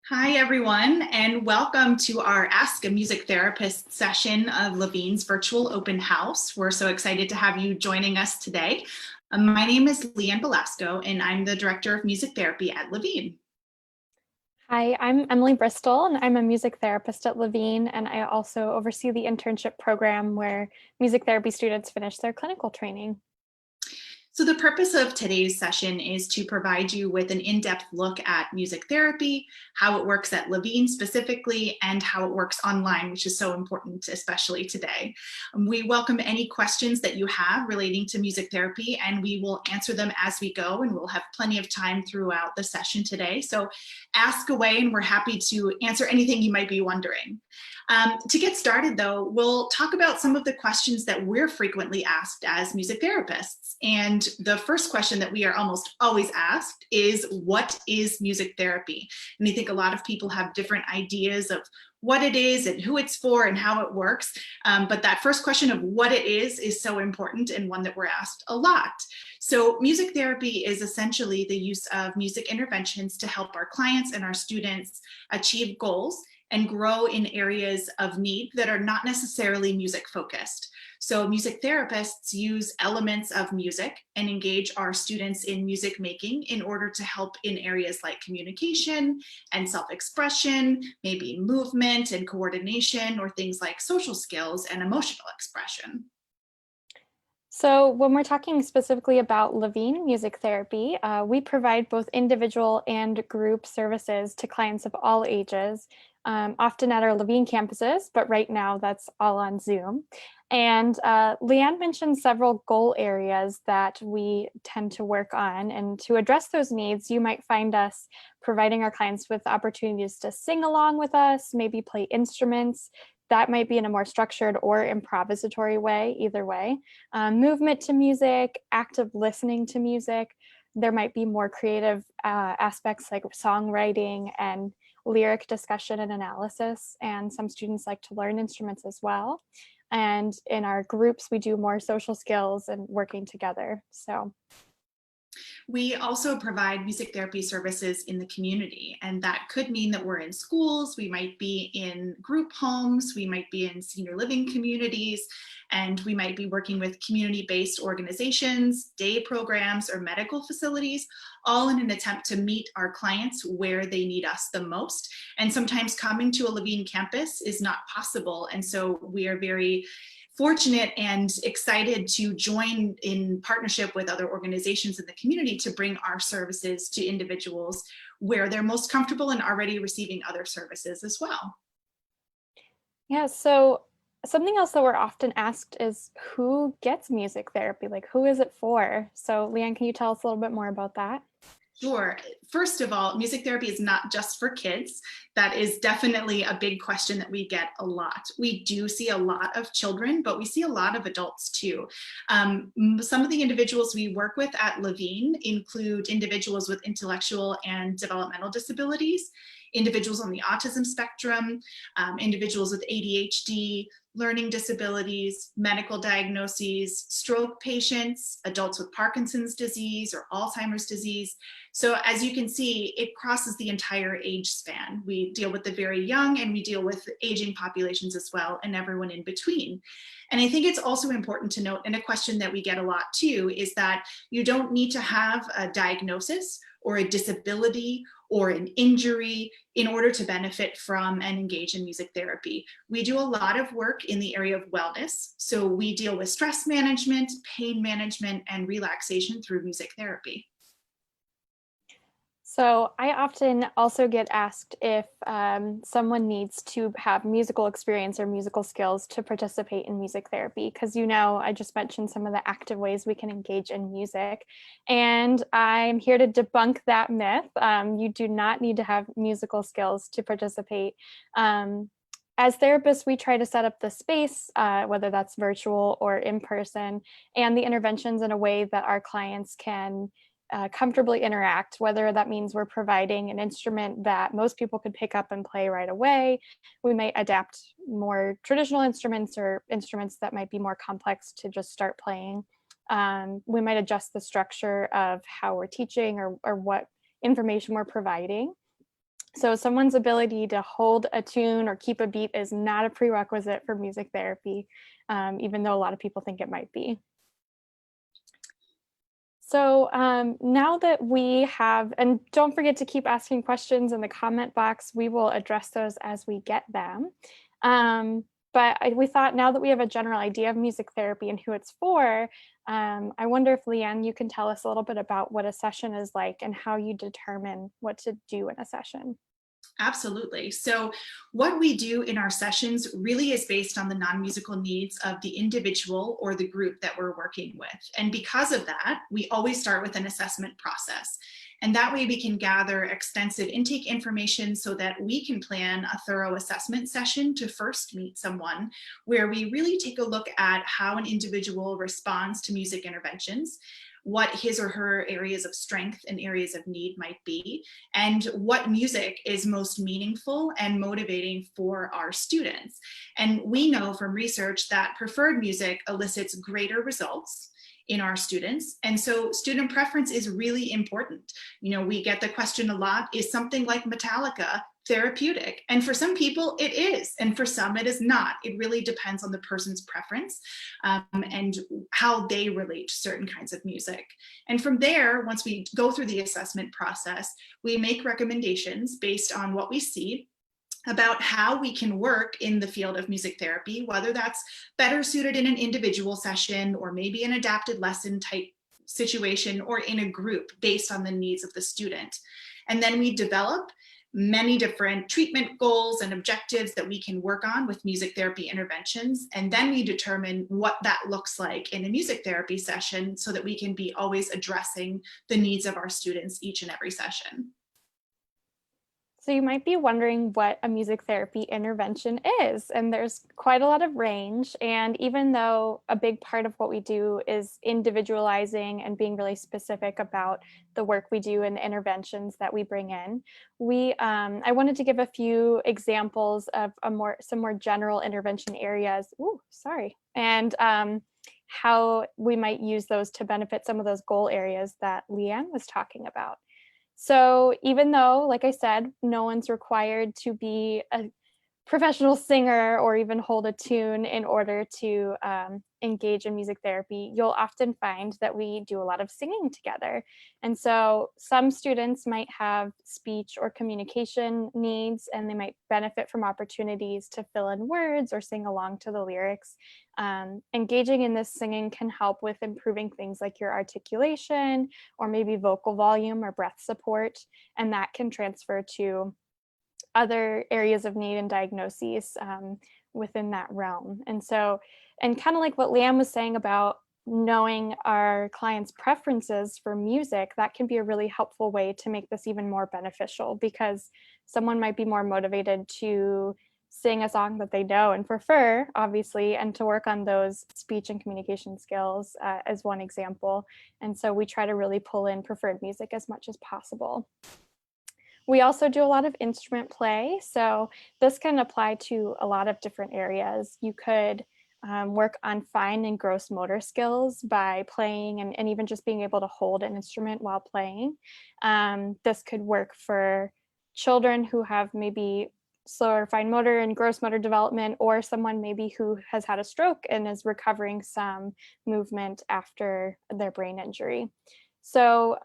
Hi, everyone, and welcome to our Ask a Music Therapist session of Levine's virtual open house. We're so excited to have you joining us today. My name is Leanne Belasco, and I'm the Director of Music Therapy at Levine. Hi, I'm Emily Bruestle, and I'm a music therapist at Levine, and I also oversee the internship program where music therapy students finish their clinical training. So the purpose of today's session is to provide you with an in-depth look at music therapy, how it works at Levine specifically, and how it works online, which is so important, especially today. We welcome any questions that you have relating to music therapy, and we will answer them as we go, and we'll have plenty of time throughout the session today. So ask away, and we're happy to answer anything you might be wondering. To get started, though, we'll talk about some of the questions that we're frequently asked as music therapists. And the first question that we are almost always asked is, what is music therapy? And I think a lot of people have different ideas of what it is and who it's for and how it works. But that first question of what it is so important and one that we're asked a lot. So music therapy is essentially the use of music interventions to help our clients and our students achieve goals and grow in areas of need that are not necessarily music focused. So music therapists use elements of music and engage our students in music making in order to help in areas like communication and self-expression, maybe movement and coordination, or things like social skills and emotional expression. So when we're talking specifically about Levine Music Therapy, we provide both individual and group services to clients of all ages, often at our Levine campuses, but right now that's all on Zoom. And Leanne mentioned several goal areas that we tend to work on. And to address those needs, you might find us providing our clients with opportunities to sing along with us, maybe play instruments. That might be in a more structured or improvisatory way, either way. Movement to music, active listening to music. There might be more creative aspects like songwriting and lyric discussion and analysis. And some students like to learn instruments as well. And in our groups, we do more social skills and working together. So we also provide music therapy services in the community, and that could mean that we're in schools, we might be in group homes, we might be in senior living communities, and we might be working with community-based organizations, day programs, or medical facilities, all in an attempt to meet our clients where they need us the most. And sometimes coming to a Levine campus is not possible, and so we are very fortunate and excited to join in partnership with other organizations in the community to bring our services to individuals where they're most comfortable and already receiving other services as well. yeah, so something else that we're often asked is who gets music therapy? Like, who is it for? So Leanne, can you tell us a little bit more about that? Sure. First of all, music therapy is not just for kids. That is definitely a big question that we get a lot. We do see a lot of children, but we see a lot of adults too. Some of the individuals we work with at Levine include individuals with intellectual and developmental disabilities, individuals on the autism spectrum, individuals with ADHD, learning disabilities, medical diagnoses, stroke patients, adults with Parkinson's disease or Alzheimer's disease. So as you can see, it crosses the entire age span. We deal with the very young and we deal with aging populations as well, and everyone in between. And I think it's also important to note, and a question that we get a lot too, is that you don't need to have a diagnosis or a disability or an injury in order to benefit from and engage in music therapy. We do a lot of work in the area of wellness. So we deal with stress management, pain management, and relaxation through music therapy. So I often also get asked if someone needs to have musical experience or musical skills to participate in music therapy, because I just mentioned some of the active ways we can engage in music, and I'm here to debunk that myth. You do not need to have musical skills to participate. As therapists, we try to set up the space, whether that's virtual or in person, and the interventions in a way that our clients can comfortably interact, whether that means we're providing an instrument that most people could pick up and play right away. We might adapt more traditional instruments or instruments that might be more complex to just start playing. We might adjust the structure of how we're teaching or what information we're providing. So someone's ability to hold a tune or keep a beat is not a prerequisite for music therapy, even though a lot of people think it might be. So now that we have, and don't forget to keep asking questions in the comment box, we will address those as we get them. We thought now that we have a general idea of music therapy and who it's for, I wonder if Leanne, you can tell us a little bit about what a session is like and how you determine what to do in a session. Absolutely. So what we do in our sessions really is based on the non-musical needs of the individual or the group that we're working with. And because of that, we always start with an assessment process. And that way we can gather extensive intake information so that we can plan a thorough assessment session to first meet someone, where we really take a look at how an individual responds to music interventions, what his or her areas of strength and areas of need might be, and what music is most meaningful and motivating for our students. And we know from research that preferred music elicits greater results in our students. And so student preference is really important. You know, we get the question a lot, is something like Metallica therapeutic? And for some people it is, and for some it is not. It really depends on the person's preference and how they relate to certain kinds of music. And from there, once we go through the assessment process, we make recommendations based on what we see about how we can work in the field of music therapy, whether that's better suited in an individual session or maybe an adapted lesson type situation or in a group based on the needs of the student. And then we develop many different treatment goals and objectives that we can work on with music therapy interventions. And then we determine what that looks like in a music therapy session so that we can be always addressing the needs of our students each and every session. So you might be wondering what a music therapy intervention is, and there's quite a lot of range. And even though a big part of what we do is individualizing and being really specific about the work we do and the interventions that we bring in, I wanted to give a few examples of some more general intervention areas. Ooh, sorry, and how we might use those to benefit some of those goal areas that Leanne was talking about. So even though, like I said, no one's required to be a professional singer or even hold a tune in order to engage in music therapy, you'll often find that we do a lot of singing together. And so some students might have speech or communication needs, and they might benefit from opportunities to fill in words or sing along to the lyrics. Engaging in this singing can help with improving things like your articulation or maybe vocal volume or breath support, and that can transfer to other areas of need and diagnoses within that realm. And kind of like what Leanne was saying about knowing our clients' preferences for music, that can be a really helpful way to make this even more beneficial, because someone might be more motivated to sing a song that they know and prefer, obviously, and to work on those speech and communication skills as one example. And so we try to really pull in preferred music as much as possible. We also do a lot of instrument play, so this can apply to a lot of different areas. You could work on fine and gross motor skills by playing and even just being able to hold an instrument while playing. This could work for children who have maybe slower fine motor and gross motor development, or someone maybe who has had a stroke and is recovering some movement after their brain injury. So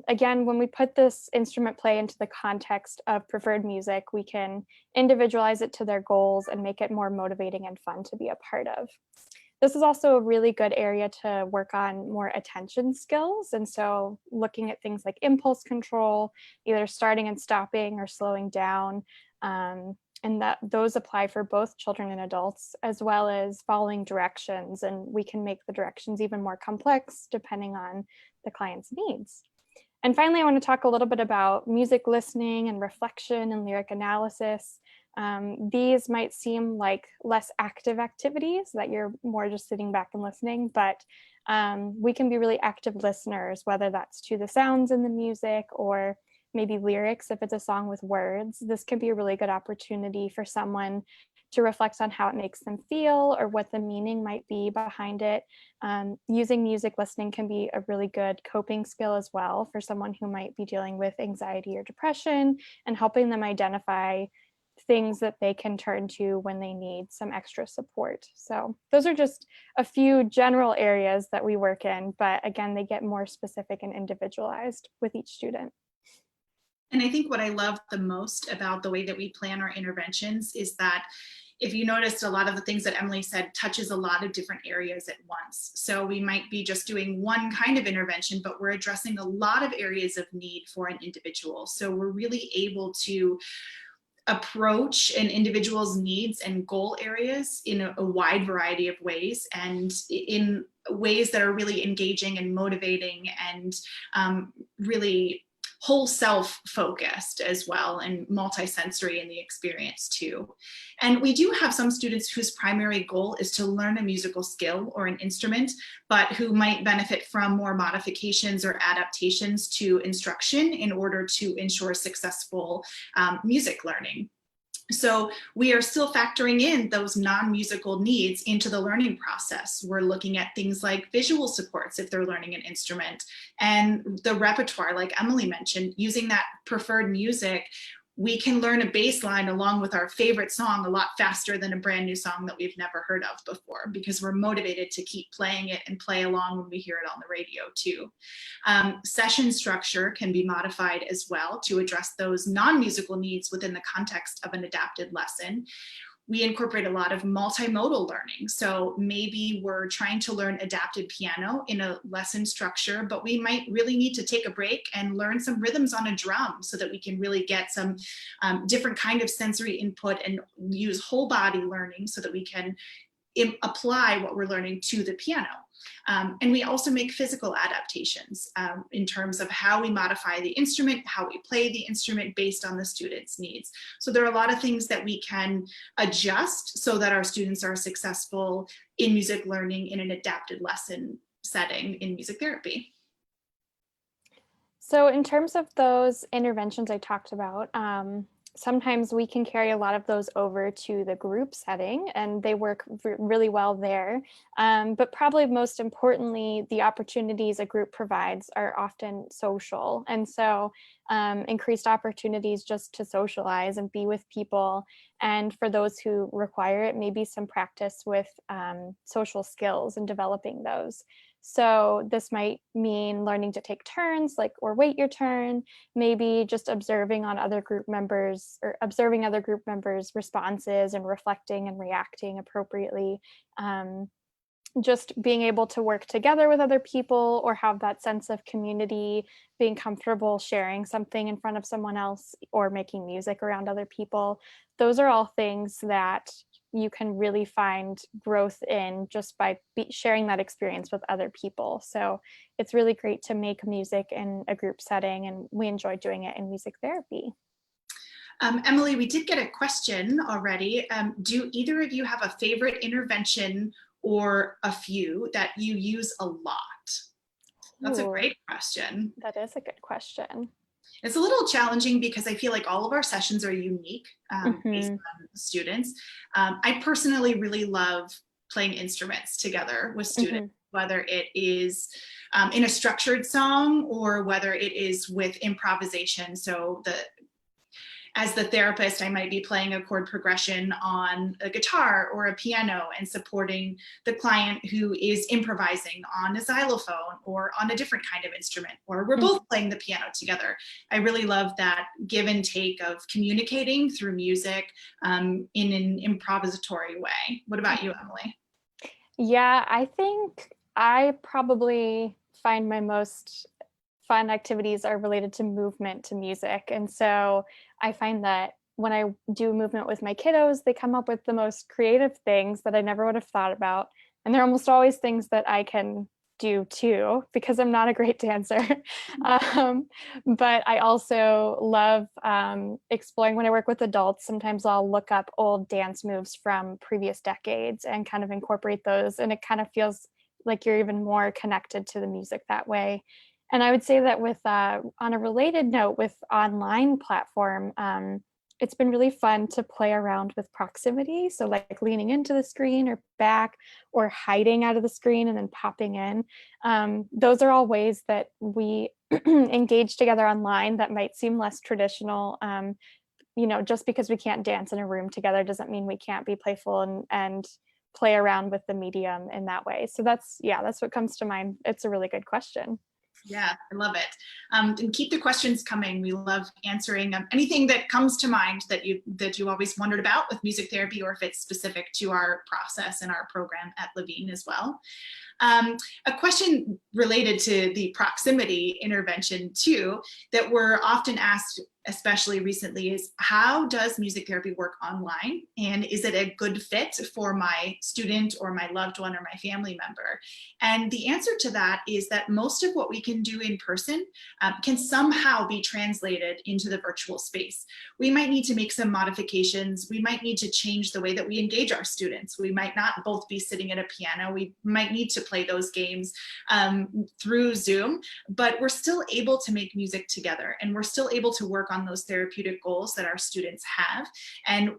again, when we put this instrument play into the context of preferred music, we can individualize it to their goals and make it more motivating and fun to be a part of. This is also a really good area to work on more attention skills. And so looking at things like impulse control, either starting and stopping or slowing down, and that those apply for both children and adults, as well as following directions. And we can make the directions even more complex depending on the client's needs. And finally, I want to talk a little bit about music listening and reflection and lyric analysis. These might seem like less active activities, that you're more just sitting back and listening, but we can be really active listeners, whether that's to the sounds in the music or maybe lyrics if it's a song with words. This can be a really good opportunity for someone to reflect on how it makes them feel or what the meaning might be behind it. Using music listening can be a really good coping skill as well for someone who might be dealing with anxiety or depression, and helping them identify things that they can turn to when they need some extra support. So those are just a few general areas that we work in, but again, they get more specific and individualized with each student. And I think what I love the most about the way that we plan our interventions is that if you noticed, a lot of the things that Emily said touches a lot of different areas at once. So we might be just doing one kind of intervention, but we're addressing a lot of areas of need for an individual. So we're really able to approach an individual's needs and goal areas in a wide variety of ways, and in ways that are really engaging and motivating, and really whole self focused as well, and multisensory in the experience too. And we do have some students whose primary goal is to learn a musical skill or an instrument, but who might benefit from more modifications or adaptations to instruction in order to ensure successful music learning. So we are still factoring in those non-musical needs into the learning process. We're looking at things like visual supports if they're learning an instrument, and the repertoire, like Emily mentioned, using that preferred music. We can learn a bass line along with our favorite song a lot faster than a brand new song that we've never heard of before, because we're motivated to keep playing it and play along when we hear it on the radio too. Session structure can be modified as well to address those non-musical needs within the context of an adapted lesson. We incorporate a lot of multimodal learning. So maybe we're trying to learn adapted piano in a lesson structure, but we might really need to take a break and learn some rhythms on a drum so that we can really get some different kind of sensory input, and use whole body learning so that we can apply what we're learning to the piano. And we also make physical adaptations in terms of how we modify the instrument, how we play the instrument based on the student's needs. So there are a lot of things that we can adjust so that our students are successful in music learning in an adapted lesson setting in music therapy. So in terms of those interventions I talked about, sometimes we can carry a lot of those over to the group setting, and they work really well there. But probably most importantly, the opportunities a group provides are often social. And so increased opportunities just to socialize and be with people. And for those who require it, maybe some practice with social skills and developing those. So this might mean learning to take turns, like, or wait your turn, maybe just observing other group members' responses and reflecting and reacting appropriately. Just being able to work together with other people, or have that sense of community, being comfortable sharing something in front of someone else, or making music around other people. Those are all things that you can really find growth in just by sharing that experience with other people. So it's really great to make music in a group setting, and we enjoy doing it in music therapy. Emily, we did get a question already. Do either of you have a favorite intervention or a few that you use a lot? That's a great question. That is a good question. It's a little challenging because I feel like all of our sessions are unique based on students. I personally really love playing instruments together with students, whether it is in a structured song or whether it is with improvisation. So as the therapist, I might be playing a chord progression on a guitar or a piano and supporting the client who is improvising on a xylophone or on a different kind of instrument, or we're both playing the piano together. I really love that give and take of communicating through music in an improvisatory way. What about you, Emily? Yeah, I think I probably find my most fun activities are related to movement, to music. And so I find that when I do movement with my kiddos, they come up with the most creative things that I never would have thought about. And they're almost always things that I can do too, because I'm not a great dancer. But I also love exploring when I work with adults. Sometimes I'll look up old dance moves from previous decades and kind of incorporate those. And it kind of feels like you're even more connected to the music that way. And I would say that with on a related note, with online platform, it's been really fun to play around with proximity. So like leaning into the screen or back, or hiding out of the screen and then popping in. Those are all ways that we engage together online that might seem less traditional. Just because we can't dance in a room together doesn't mean we can't be playful and play around with the medium in that way. So that's what comes to mind. It's a really good question. Yeah, I love it. And keep the questions coming. We love answering anything that comes to mind that you always wondered about with music therapy, or if it's specific to our process and our program at Levine as well. A question related to the proximity intervention too, that we're often asked, especially recently, is how does music therapy work online? And is it a good fit for my student or my loved one or my family member? And the answer to that is that most of what we can do in person can somehow be translated into the virtual space. We might need to make some modifications. We might need to change the way that we engage our students. We might not both be sitting at a piano. We might need to play those games through Zoom, but we're still able to make music together, and we're still able to work on those therapeutic goals that our students have. And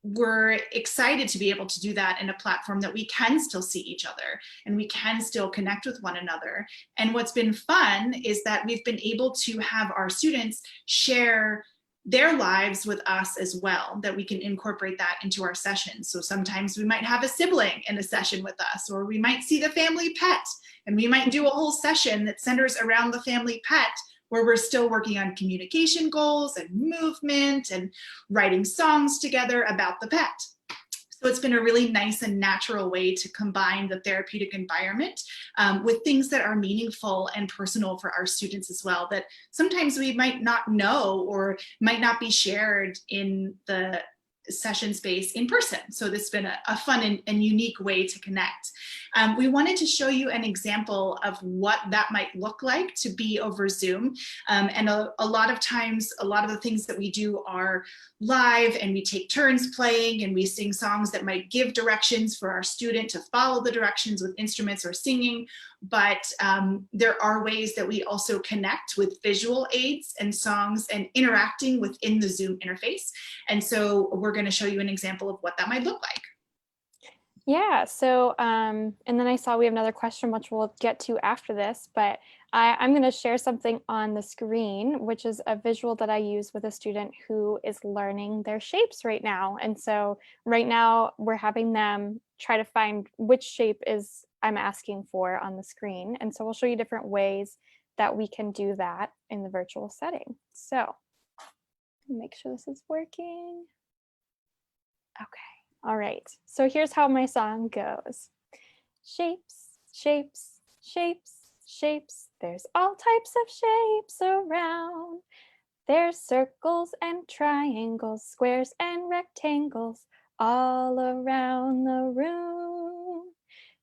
we're excited to be able to do that in a platform that we can still see each other and we can still connect with one another. And what's been fun is that we've been able to have our students share their lives with us as well, that we can incorporate that into our sessions. So sometimes we might have a sibling in a session with us, or we might see the family pet, and we might do a whole session that centers around the family pet, where we're still working on communication goals and movement and writing songs together about the pet. So it's been a really nice and natural way to combine the therapeutic environment with things that are meaningful and personal for our students as well, that sometimes we might not know or might not be shared in the session space in person. So this has been a fun and unique way to connect. We wanted to show you an example of what that might look like to be over Zoom. And a lot of times, a lot of the things that we do are live, and we take turns playing, and we sing songs that might give directions for our student to follow the directions with instruments or singing. But there are ways that we also connect with visual aids and songs and interacting within the Zoom interface. And so we're going to show you an example of what that might look like. Yeah, so, and then I saw we have another question, which we'll get to after this, but I'm going to share something on the screen, which is a visual that I use with a student who is learning their shapes right now. And so right now we're having them try to find which shape is I'm asking for on the screen. And so we'll show you different ways that we can do that in the virtual setting. So make sure this is working. Okay. All right, so here's how my song goes. Shapes, shapes, shapes, shapes. There's all types of shapes around. There's circles and triangles, squares and rectangles all around the room.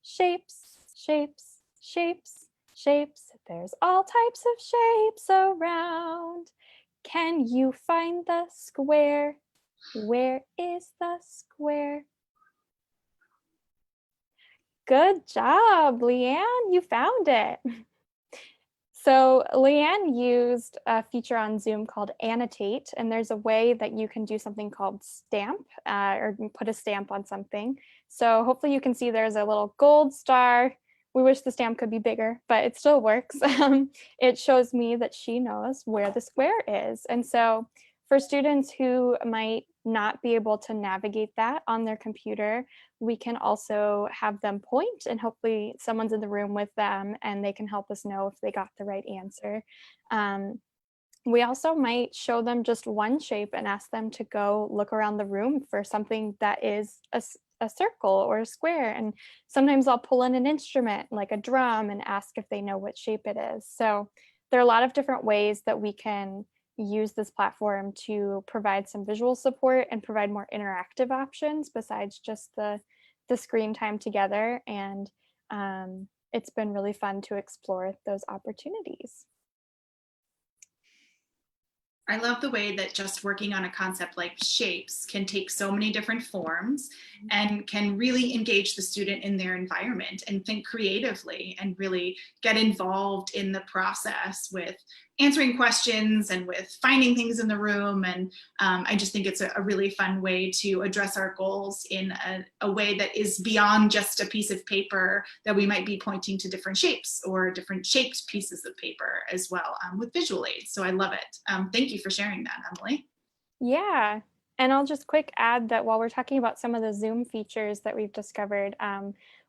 Shapes, shapes, shapes, shapes. There's all types of shapes around. Can you find the square? Where is the square? Good job, Leanne, you found it. So Leanne used a feature on Zoom called Annotate, and there's a way that you can do something called stamp or put a stamp on something. So hopefully you can see there's a little gold star. We wish the stamp could be bigger, but it still works. It shows me that she knows where the square is. And so for students who might not be able to navigate that on their computer, we can also have them point, and hopefully someone's in the room with them and they can help us know if they got the right answer. We also might show them just one shape and ask them to go look around the room for something that is a circle or a square. And sometimes I'll pull in an instrument like a drum and ask if they know what shape it is. So there are a lot of different ways that we can use this platform to provide some visual support and provide more interactive options besides just the screen time together. And it's been really fun to explore those opportunities. I love the way that just working on a concept like shapes can take so many different forms and can really engage the student in their environment and think creatively and really get involved in the process with answering questions and with finding things in the room. And I just think it's a really fun way to address our goals in a way that is beyond just a piece of paper, that we might be pointing to different shapes or different shaped pieces of paper as well, with visual aids. So I love it. Thank you for sharing that, Emily. Yeah. And I'll just quick add that while we're talking about some of the Zoom features that we've discovered,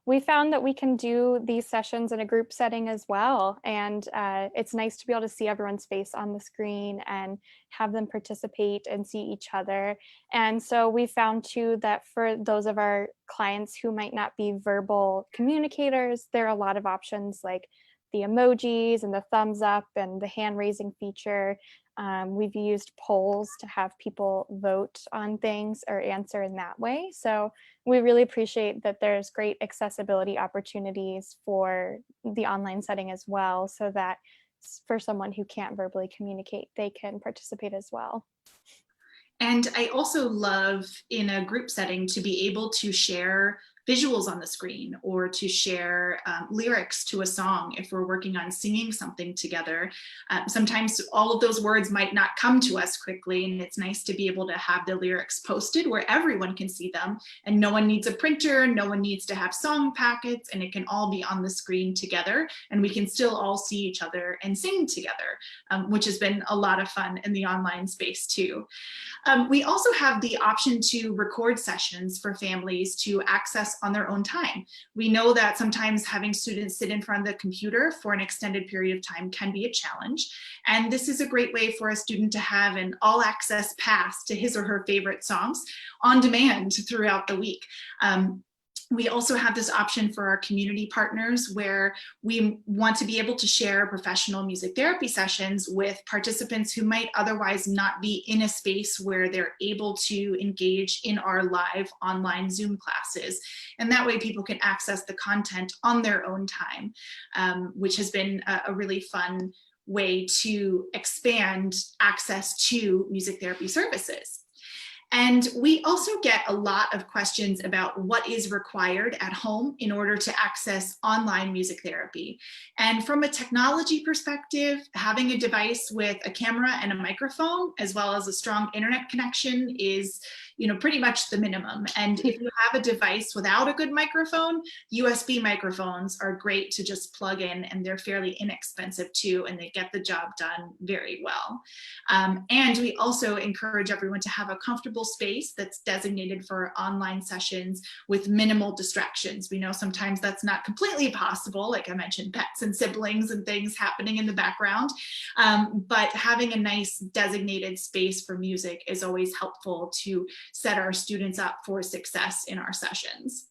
we found that we can do these sessions in a group setting as well. And it's nice to be able to see everyone's face on the screen and have them participate and see each other. And so we found too that for those of our clients who might not be verbal communicators, there are a lot of options like the emojis and the thumbs up and the hand raising feature. We've used polls to have people vote on things or answer in that way. So we really appreciate that there's great accessibility opportunities for the online setting as well, so that for someone who can't verbally communicate, they can participate as well. And I also love in a group setting to be able to share visuals on the screen or to share lyrics to a song if we're working on singing something together. Sometimes all of those words might not come to us quickly, and it's nice to be able to have the lyrics posted where everyone can see them, and no one needs a printer, no one needs to have song packets, and it can all be on the screen together, and we can still all see each other and sing together, which has been a lot of fun in the online space too. We also have the option to record sessions for families to access on their own time. We know that sometimes having students sit in front of the computer for an extended period of time can be a challenge. And this is a great way for a student to have an all access pass to his or her favorite songs on demand throughout the week. We also have this option for our community partners where we want to be able to share professional music therapy sessions with participants who might otherwise not be in a space where they're able to engage in our live online Zoom classes. And that way people can access the content on their own time, which has been a really fun way to expand access to music therapy services. And we also get a lot of questions about what is required at home in order to access online music therapy. And from a technology perspective, having a device with a camera and a microphone, as well as a strong internet connection, is pretty much the minimum. And if you have a device without a good microphone, USB microphones are great to just plug in, and they're fairly inexpensive too, and they get the job done very well. And we also encourage everyone to have a comfortable space that's designated for online sessions with minimal distractions. We know sometimes that's not completely possible, like I mentioned, pets and siblings and things happening in the background, but having a nice designated space for music is always helpful to set our students up for success in our sessions.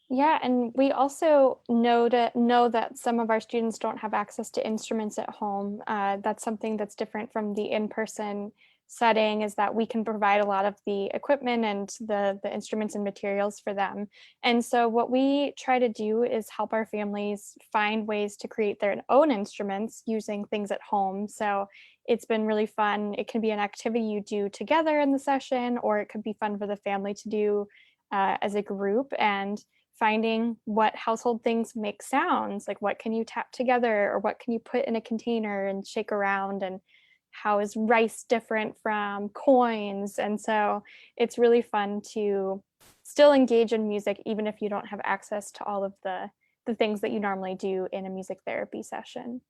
Yeah, and we also know that some of our students don't have access to instruments at home. That's something that's different from the in-person setting, is that we can provide a lot of the equipment and the instruments and materials for them. And so what we try to do is help our families find ways to create their own instruments using things at home. So it's been really fun. It can be an activity you do together in the session, or it could be fun for the family to do as a group, and finding what household things make sounds, like what can you tap together or what can you put in a container and shake around, and how is rice different from coins. And so it's really fun to still engage in music even if you don't have access to all of the things that you normally do in a music therapy session.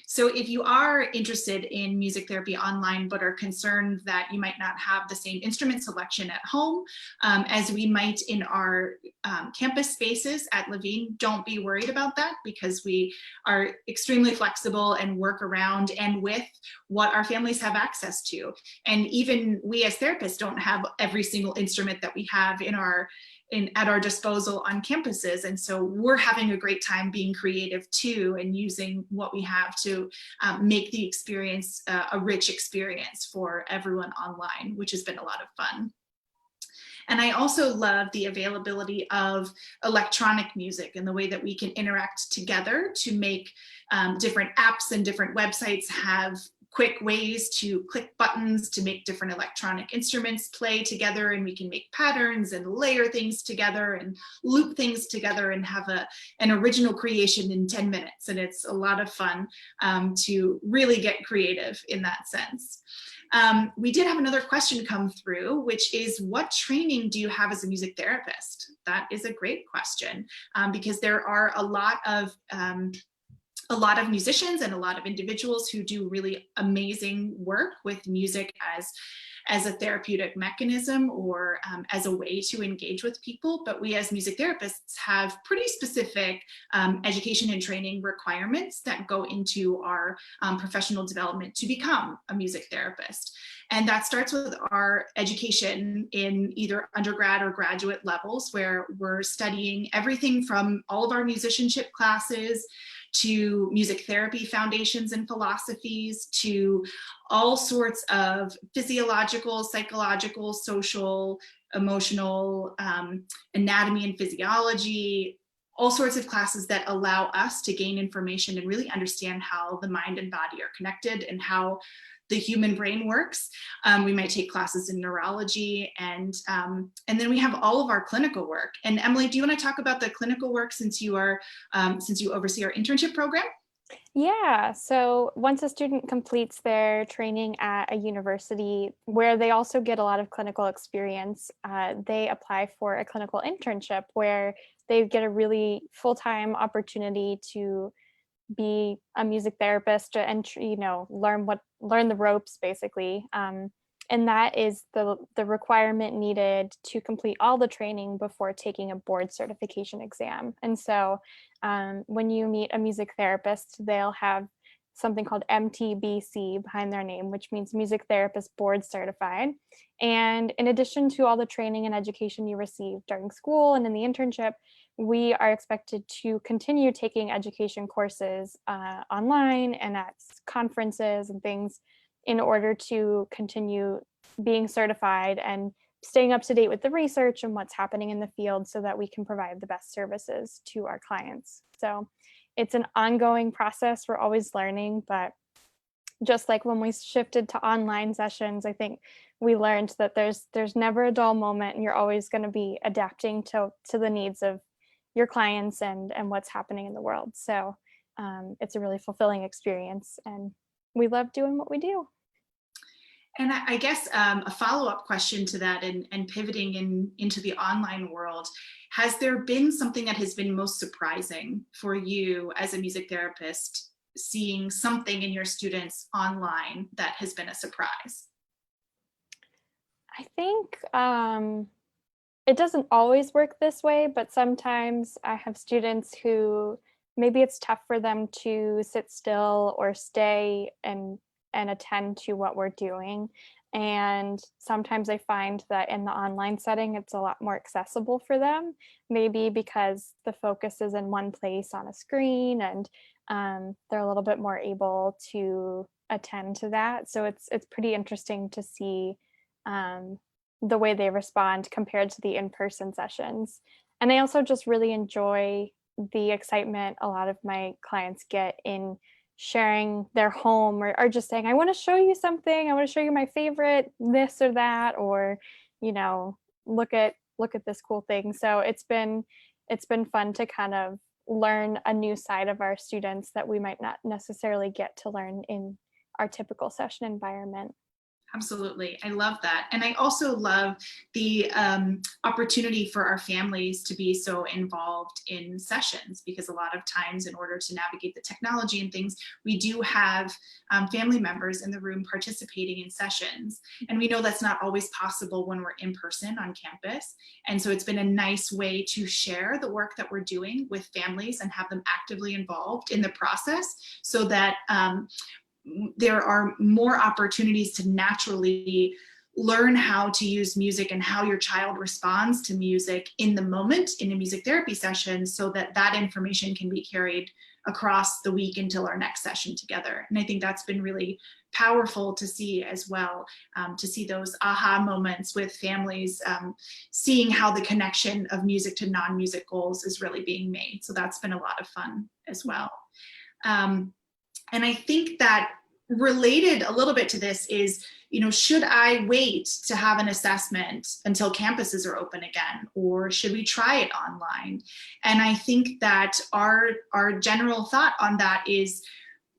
So if you are interested in music therapy online, but are concerned that you might not have the same instrument selection at home as we might in our campus spaces at Levine, don't be worried about that, because we are extremely flexible and work around and with what our families have access to. And even we as therapists don't have every single instrument that we have at our disposal on campuses. And so we're having a great time being creative too, and using what we have to make the experience a rich experience for everyone online, which has been a lot of fun. And I also love the availability of electronic music and the way that we can interact together to make different apps and different websites have quick ways to click buttons to make different electronic instruments play together, and we can make patterns and layer things together and loop things together and have an original creation in 10 minutes. And it's a lot of fun to really get creative in that sense. We did have another question come through, which is, what training do you have as a music therapist? That is a great question, because there are a lot of musicians and a lot of individuals who do really amazing work with music as a therapeutic mechanism or as a way to engage with people. But we as music therapists have pretty specific education and training requirements that go into our professional development to become a music therapist. And that starts with our education in either undergrad or graduate levels, where we're studying everything from all of our musicianship classes to music therapy foundations and philosophies, to all sorts of physiological, psychological, social, emotional, anatomy and physiology, all sorts of classes that allow us to gain information and really understand how the mind and body are connected and how the human brain works. We might take classes in neurology, and then we have all of our clinical work. And Emily, do you want to talk about the clinical work, since you oversee our internship program? Yeah, so once a student completes their training at a university where they also get a lot of clinical experience, they apply for a clinical internship where they get a really full-time opportunity to be a music therapist and learn the ropes basically. And that is the requirement needed to complete all the training before taking a board certification exam. And so when you meet a music therapist, they'll have something called MTBC behind their name, which means Music Therapist Board Certified. And in addition to all the training and education you receive during school and in the internship, we are expected to continue taking education courses online and at conferences and things in order to continue being certified and staying up to date with the research and what's happening in the field so that we can provide the best services to our clients. So it's an ongoing process. We're always learning, but just like when we shifted to online sessions, I think we learned that there's never a dull moment, and you're always going to be adapting to the needs of your clients and what's happening in the world. So it's a really fulfilling experience, and we love doing what we do. And I guess a follow-up question to that, and pivoting into the online world, has there been something that has been most surprising for you as a music therapist, seeing something in your students online that has been a surprise? I think it doesn't always work this way, but sometimes I have students who maybe it's tough for them to sit still or stay and attend to what we're doing. And sometimes I find that in the online setting, it's a lot more accessible for them, maybe because the focus is in one place on a screen, and they're a little bit more able to attend to that. So it's pretty interesting to see the way they respond compared to the in-person sessions. And I also just really enjoy the excitement a lot of my clients get in sharing their home, or just saying, I want to show you something. I want to show you my favorite this or that, or, look at this cool thing. So it's been fun to kind of learn a new side of our students that we might not necessarily get to learn in our typical session environment. Absolutely. I love that. And I also love the opportunity for our families to be so involved in sessions, because a lot of times, in order to navigate the technology and things, we do have family members in the room participating in sessions. And we know that's not always possible when we're in person on campus. And so it's been a nice way to share the work that we're doing with families and have them actively involved in the process, so that there are more opportunities to naturally learn how to use music and how your child responds to music in the moment in a music therapy session, so that that information can be carried across the week until our next session together. And I think that's been really powerful to see as well, to see those aha moments with families, seeing how the connection of music to non-music goals is really being made. So that's been a lot of fun as well. And I think that related a little bit to this is, should I wait to have an assessment until campuses are open again, or should we try it online? And I think that our general thought on that is,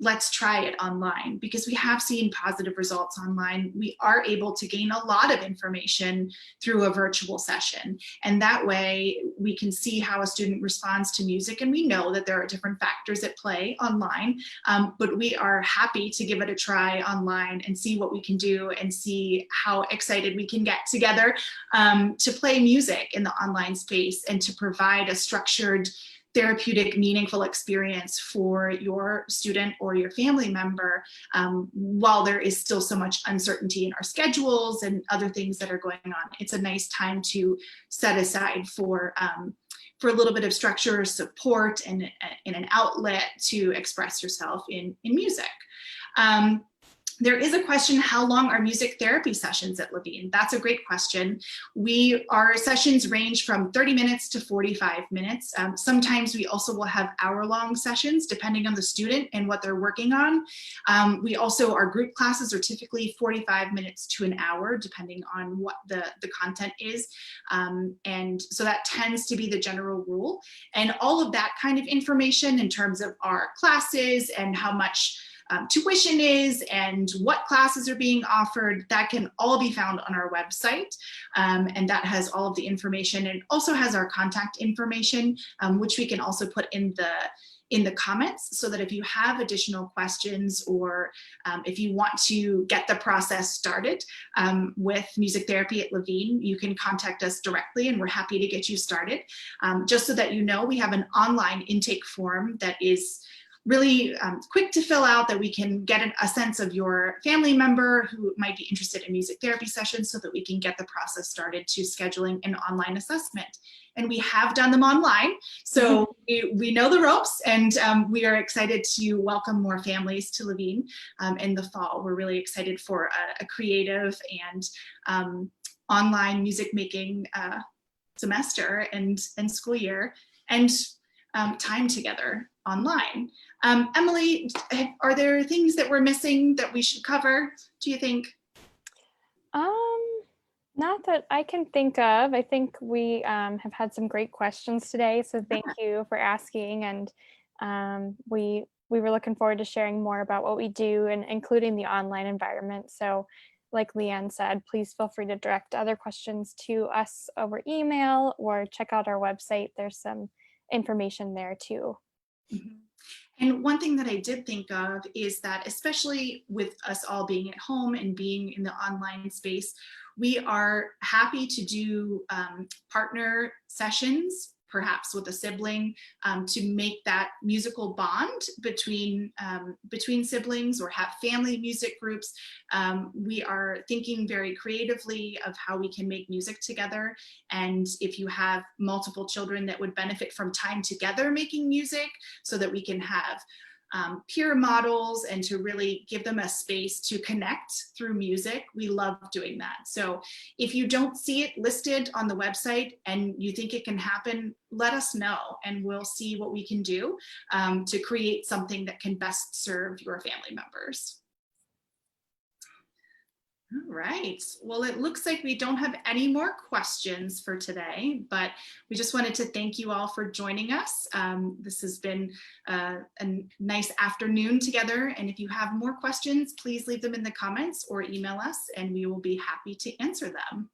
let's try it online, because we have seen positive results online. We are able to gain a lot of information through a virtual session. And that way we can see how a student responds to music. And we know that there are different factors at play online, but we are happy to give it a try online and see what we can do and see how excited we can get together to play music in the online space and to provide a structured, therapeutic, meaningful experience for your student or your family member, while there is still so much uncertainty in our schedules and other things that are going on. It's a nice time to set aside for a little bit of structure, support, and an outlet to express yourself in music. There is a question, how long are music therapy sessions at Levine? That's a great question. Our sessions range from 30 minutes to 45 minutes. Sometimes we also will have hour-long sessions depending on the student and what they're working on. Our group classes are typically 45 minutes to an hour, depending on what the content is. And so that tends to be the general rule. And all of that kind of information in terms of our classes and how much tuition is and what classes are being offered, that can all be found on our website. And that has all of the information, and also has our contact information, which we can also put in the comments, so that if you have additional questions, or if you want to get the process started with music therapy at Levine, you can contact us directly and we're happy to get you started. Just so that you know, we have an online intake form that is really quick to fill out, that we can get a sense of your family member who might be interested in music therapy sessions, so that we can get the process started to scheduling an online assessment. And we have done them online, so we know the ropes, and we are excited to welcome more families to Levine in the fall. We're really excited for a creative and online music making semester and school year, and time together online. Emily, are there things that we're missing that we should cover, do you think? Not that I can think of. I think we have had some great questions today, so thank you for asking. And we were looking forward to sharing more about what we do, and including the online environment. So like Leanne said, please feel free to direct other questions to us over email, or check out our website. There's some information there too. Mm-hmm. And one thing that I did think of is that, especially with us all being at home and being in the online space, we are happy to do partner sessions, perhaps with a sibling, to make that musical bond between siblings, or have family music groups. We are thinking very creatively of how we can make music together. And if you have multiple children that would benefit from time together making music, so that we can have peer models and to really give them a space to connect through music. We love doing that. So if you don't see it listed on the website and you think it can happen, let us know, and we'll see what we can do to create something that can best serve your family members. All right. Well, it looks like we don't have any more questions for today, but we just wanted to thank you all for joining us. This has been a nice afternoon together. And if you have more questions, please leave them in the comments or email us, and we will be happy to answer them.